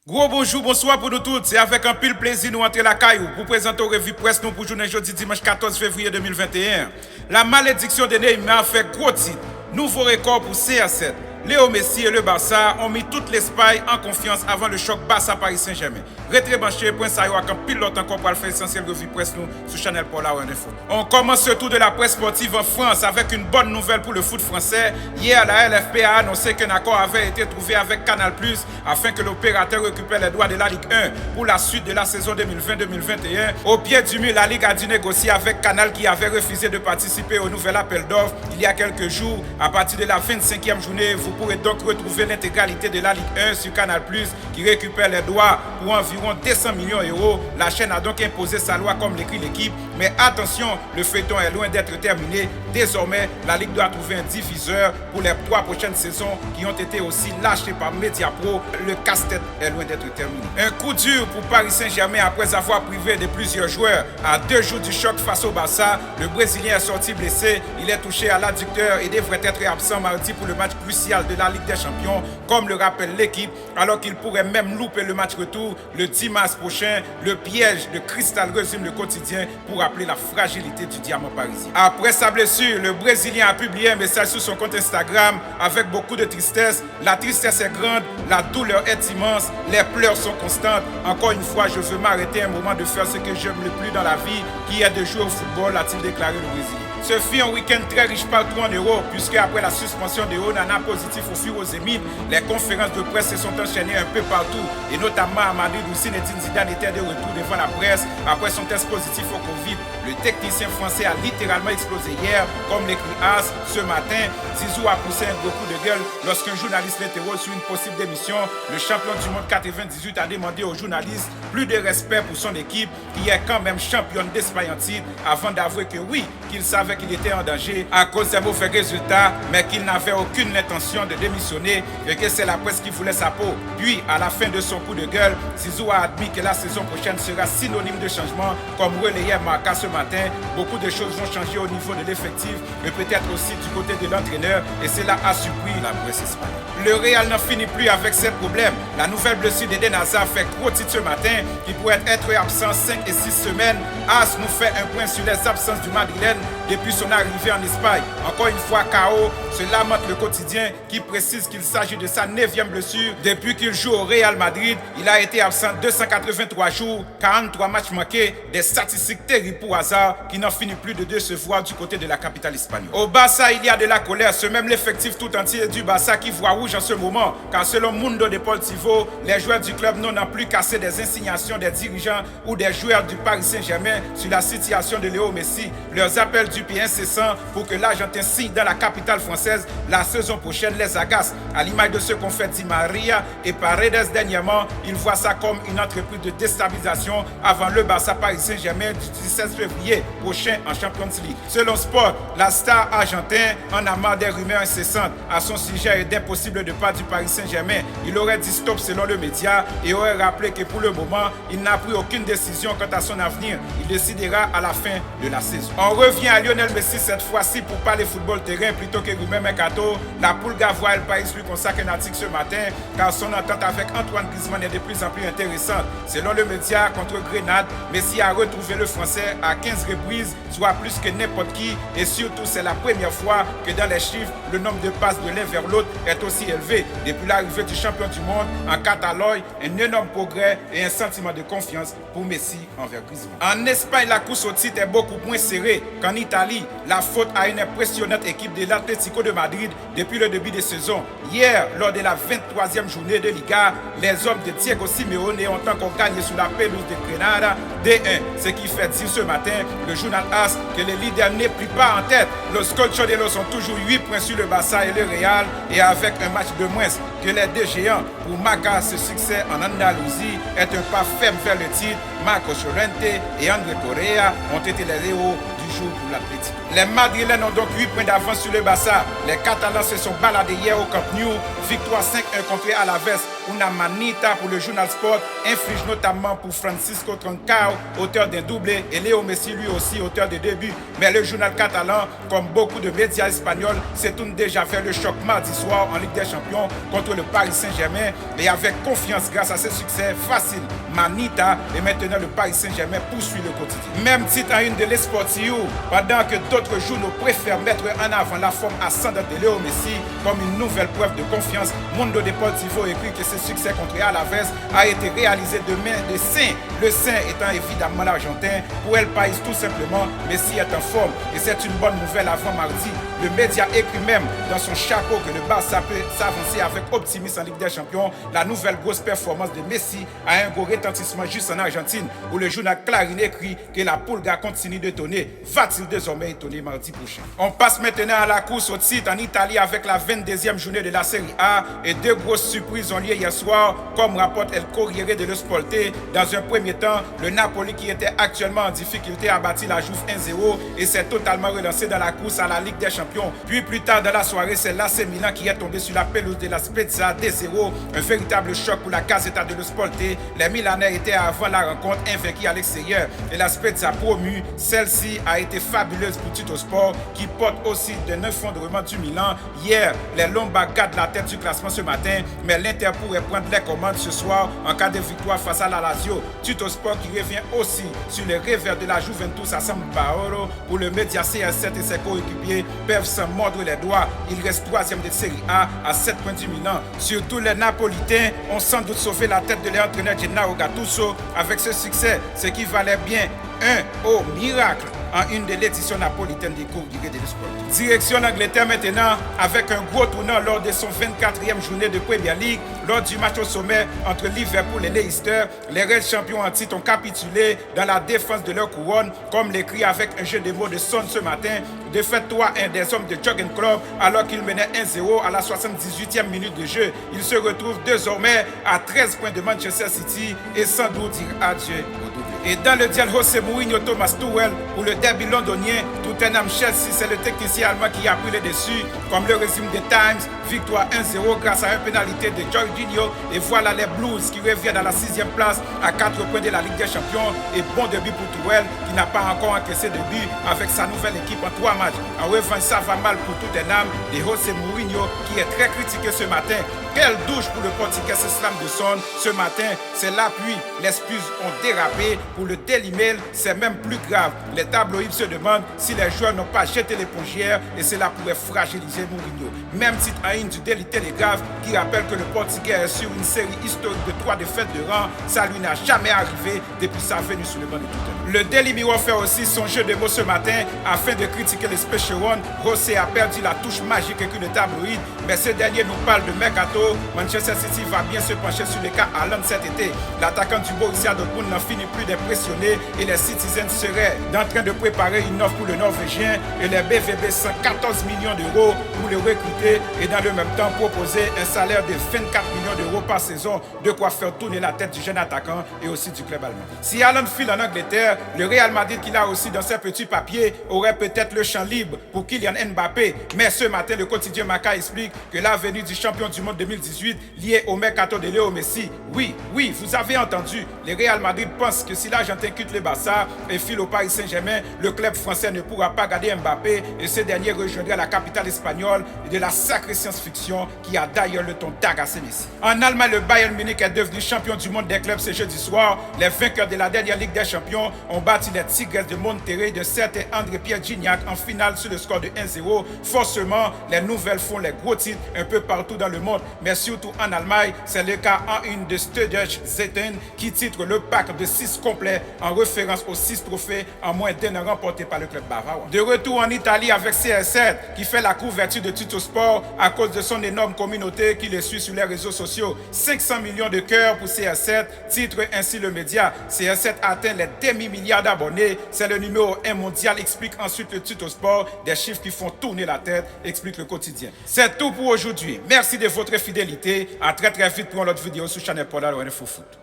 Gros bonjour, bonsoir pour nous tous. C'est avec un pile plaisir nous entrer la caillou pour présenter aux revues presse nous pour journée jeudi dimanche 14 février 2021. La malédiction de Neymar a fait gros titre. Nouveau record pour CR7. Léo Messi et le Barça ont mis toute l'Espagne en confiance avant le choc Barça-Paris Saint-Germain. Retrebranché, point ça y a pile l'autre encore pour faire essentiel revue presse nous sur Channel Paula Info. On commence ce tour de la presse sportive en France avec une bonne nouvelle pour le foot français. Hier, la LFP a annoncé qu'un accord avait été trouvé avec Canal+ afin que l'opérateur récupère les droits de la Ligue 1 pour la suite de la saison 2020-2021. Au pied du mur, la Ligue a dû négocier avec Canal qui avait refusé de participer au nouvel appel d'offres il y a quelques jours. À partir de la 25e journée, vous pourrez donc retrouver l'intégralité de la Ligue 1 sur Canal+, qui récupère les droits pour environ 200 millions d'euros. La chaîne a donc imposé sa loi comme l'écrit l'équipe. Mais attention, le feuilleton est loin d'être terminé. Désormais, la Ligue doit trouver un diffuseur pour les 3 prochaines saisons qui ont été aussi lâchées par Mediapro. Le casse-tête est loin d'être terminé. Un coup dur pour Paris Saint-Germain après avoir privé de plusieurs joueurs. À 2 jours du choc face au Barça, le Brésilien est sorti blessé. Il est touché à l'adducteur et devrait être absent mardi pour le match crucial de la Ligue des Champions, comme le rappelle l'équipe, alors qu'il pourrait même louper le match retour le 10 mars prochain. Le piège de Cristal résume le quotidien pour rappeler la fragilité du diamant parisien. Après sa blessure, le Brésilien a publié un message sur son compte Instagram avec beaucoup de tristesse. La tristesse est grande, la douleur est immense, les pleurs sont constantes. Encore une fois, je veux m'arrêter un moment de faire ce que j'aime le plus dans la vie, qui est de jouer au football, a-t-il déclaré le Brésilien. Ce fut un week-end très riche partout en Europe, puisque après la suspension de Onana positif au furosémide, les conférences de presse se sont enchaînées un peu partout, et notamment à Madrid où Zinedine Zidane était de retour devant la presse après son test positif au Covid. Le technicien français a littéralement explosé hier, comme l'écrit As ce matin. Zizou a poussé un gros coup de gueule lorsqu'un journaliste l'interroge sur une possible démission. Le champion du monde 98 a demandé aux journalistes plus de respect pour son équipe, qui est quand même championne d'Espagne en titre, avant d'avouer que oui, qu'il savait qu'il était en danger à cause des mauvais résultats, mais qu'il n'avait aucune intention de démissionner et que c'est la presse qui voulait sa peau. Puis, à la fin de son coup de gueule, Zizou a admis que la saison prochaine sera synonyme de changement, comme relayait Marca ce matin. Beaucoup de choses vont changer au niveau de l'effectif, mais peut-être aussi du côté de l'entraîneur, et cela a surpris la presse espagnole. Le Real n'en finit plus avec ses problèmes. La nouvelle blessure d'Eden Hazard fait gros titre ce matin, qui pourrait être absent 5 et 6 semaines. As nous fait un point sur les absences du Madrilène depuis son arrivée en Espagne. Encore une fois, KO se lamente le quotidien qui précise qu'il s'agit de sa 9e blessure. Depuis qu'il joue au Real Madrid, il a été absent 283 jours, 43 matchs manqués, des statistiques terribles pour Hazard qui n'en finit plus de décevoir du côté de la capitale espagnole. Au Barça, il y a de la colère, c'est même l'effectif tout entier du Barça qui voit rouge en ce moment, car selon Mundo Deportivo, les joueurs du club n'ont plus cassé des insignations des dirigeants ou des joueurs du Paris Saint-Germain sur la situation de Léo Messi. Leurs appels du pied incessants pour que l'Argentin signe dans la capitale française la saison prochaine les agace. À l'image de ce qu'ont fait Di Maria et Paredes dernièrement, ils voient ça comme une entreprise de déstabilisation avant le Barça Paris Saint-Germain du 16 février prochain en Champions League. Selon Sport, la star argentin en a marre des rumeurs incessantes à son sujet et d'impossible départ du Paris Saint-Germain. Il aurait dit stop selon le média et aurait rappelé que pour le moment, il n'a pris aucune décision quant à son avenir. Il décidera à la fin de la saison. On revient à Lionel Messi cette fois-ci pour parler football terrain plutôt que rumeur mercato. La Pulga voit El País lui consacre un article ce matin car son entente avec Antoine Griezmann est de plus en plus intéressante. Selon le média contre Grenade, Messi a retrouvé le français à 15 reprises, soit plus que n'importe qui, et surtout c'est la première fois que dans les chiffres, le nombre de passes de l'un vers l'autre est aussi élevé. Depuis l'arrivée du champion du monde en Catalogne, un énorme progrès et un sentiment de confiance pour Messi envers Griezmann. En Espagne, la course au titre est beaucoup moins serrée qu'en Italie. La faute à une impressionnante équipe de l'Atlético de Madrid depuis le début de saison. Hier, lors de la 23e journée de Liga, les hommes de Diego Simeone ont encore gagné sous la pelouse de Grenada D1. Ce qui fait dire ce matin le journal AS que les leaders n'est plus pas en tête. Los Colchoneros ont toujours 8 points sur le Barça et le Real et avec un match de moins que les deux géants. Pour Maca, ce succès en Andalousie est un pas ferme vers le titre. Marcos Llorente et André Correa ont été les héros du jour pour l'Atlético. Les Madrilènes ont donc 8 points d'avance sur le Barça. Les Catalans se sont baladés hier au Camp Nou. Victoire 5-1 contre Alaves una manita pour le journal Sport inflige notamment pour Francisco Troncao, auteur d'un doublé, et Léo Messi lui aussi auteur de deux buts. Mais le journal catalan, comme beaucoup de médias espagnols, s'est tourné déjà vers le choc mardi soir en Ligue des Champions contre le Paris Saint-Germain et avec confiance grâce à ce succès facile. Manita et maintenant le Paris Saint-Germain poursuit le quotidien. Même titre en une de l'Esportivo, pendant que d'autres journaux préfèrent mettre en avant la forme ascendante de Léo Messi comme une nouvelle preuve de confiance. Mundo Deportivo écrit que ce succès contre Alaves a été réalisé de main de Saint, le Saint étant évidemment l'Argentin. Pour El País tout simplement, Messi est en forme et c'est une bonne nouvelle avant mardi. Le média écrit même dans son chapeau que le Barça peut s'avancer avec optimisme en Ligue des Champions. La nouvelle grosse performance de Messi a un gros retentissement juste en Argentine où le journal Clarín écrit que la Pulga continue de tonner. Va-t-il désormais étonner mardi prochain? On passe maintenant à la course au titre en Italie avec la 22e journée de la Serie A et deux grosses surprises ont lieu hier soir comme rapporte El Corriere dello Sport. Dans un premier temps, le Napoli qui était actuellement en difficulté a battu la Juve 1-0 et s'est totalement relancé dans la course à la Ligue des Champions. Puis plus tard dans la soirée, c'est l'AC Milan qui est tombé sur la pelouse de la Spezia 2-0. Un véritable choc pour la Gazzetta dello Sport. Les Milanais étaient avant la rencontre invaincus à l'extérieur et la Spezia promue. Celle-ci a été fabuleuse pour Tuttosport qui porte aussi d'un effondrement du Milan. Hier, les Lombards gardent la tête du classement ce matin, mais l'Inter pourrait prendre les commandes ce soir en cas de victoire face à la Lazio. Tuttosport qui revient aussi sur les revers de la Juventus à San Paolo pour le média CR7 et ses coéquipiers peuvent s'en mordre les doigts. Il reste troisième de Serie A à 7 points du Milan. Surtout les Napolitains ont sans doute sauvé la tête de l'entraîneur Gennaro Gattuso avec ce succès, ce qui valait bien un haut miracle en une de l'édition napolitaine des Corriere dello Sport. Direction l'Angleterre maintenant avec un gros tournant lors de son 24e journée de Premier League. Lors du match au sommet entre Liverpool et Leicester, les Reds champions en titre ont capitulé dans la défense de leur couronne, comme l'écrit avec un jeu de mots de Son ce matin. Défaite 3-1 des hommes de Jürgen Klopp alors qu'ils menaient 1-0 à la 78e minute de jeu. Ils se retrouvent désormais à 13 points de Manchester City et sans doute dire adieu au double. Et dans le duel José Mourinho Thomas Tuchel pour le derby londonien, Tottenham Chelsea, c'est le technicien allemand qui a pris le dessus. Comme le résume des Times, victoire 1-0 grâce à une pénalité de Jorginho. Et voilà les Blues qui reviennent à la 6e place à 4 points de la Ligue des Champions. Et bon début pour Tuchel qui n'a pas encore encaissé de but avec sa nouvelle équipe en 3 matchs. En revanche, ça va mal pour Tottenham et José Mourinho qui est très critiqué ce matin. Quelle douche pour le Portugais Slam de Son. Ce matin, c'est la pluie. Les Spurs ont dérapé. Pour le Daily Mail, c'est même plus grave. Les tabloïds se demandent si les joueurs n'ont pas jeté l'éponge hier et cela pourrait fragiliser Mourinho. Même titre en une du Daily Telegraph qui rappelle que le Portugais est sur une série historique de 3 défaites de rang. Ça lui n'a jamais arrivé depuis sa venue sur le banc de Tottenham. Le Daily Mirror fait aussi son jeu de mots ce matin afin de critiquer les Special One. Rosé a perdu la touche magique que le tabloïd, mais ce dernier nous parle de mercato. Manchester City va bien se pencher sur le cas Haaland cet été. L'attaquant du Borussia Dortmund n'en finit plus d'impressionner et les Citizens seraient en train de préparer une offre pour le Norvégien et les BVB 114 millions d'euros pour le recruter et dans le même temps proposer un salaire de 24 millions d'euros par saison, de quoi faire tourner la tête du jeune attaquant et aussi du club allemand. Si Haaland file en Angleterre, le Real Madrid qu'il a aussi dans ses petits papiers aurait peut-être le champ libre pour Kylian Mbappé, mais ce matin le quotidien Marca explique que la venue du champion du monde 2018 liée au mercato de Léo Messi. Oui, vous avez entendu, le Real Madrid pense que si l'Argentin quitte le Barça et file au Paris Saint-Germain, le club français ne pourra pas garder Mbappé et ce dernier rejoindra la capitale espagnole de la sacrée science-fiction qui a d'ailleurs le ton d'agacer Messi. En Allemagne, le Bayern Munich est devenu champion du monde des clubs ce jeudi soir. Les vainqueurs de la dernière Ligue des Champions ont battu les Tigres de Monterrey de certain André-Pierre Gignac en finale sur le score de 1-0. Forcément, les nouvelles font les gros titres un peu partout dans le monde, mais surtout en Allemagne, c'est le cas en une de Stuttgart Zetten qui titre le pack de 6 complets en référence aux 6 trophées en moins d'un an remportés par le club bavarois. De retour en Italie avec CR7 qui fait la couverture de Tuttosport à cause de son énorme communauté qui le suit sur les réseaux sociaux. 500 millions de cœurs pour CR7, titre ainsi le média. CR7 atteint les demi-milliards d'abonnés. C'est le numéro 1 mondial, explique ensuite le Tuttosport. Des chiffres qui font tourner la tête, explique le quotidien. C'est tout pour aujourd'hui. Merci de votre fidélité. À très vite pour une autre vidéo sur Channel Podal ou Info Foot.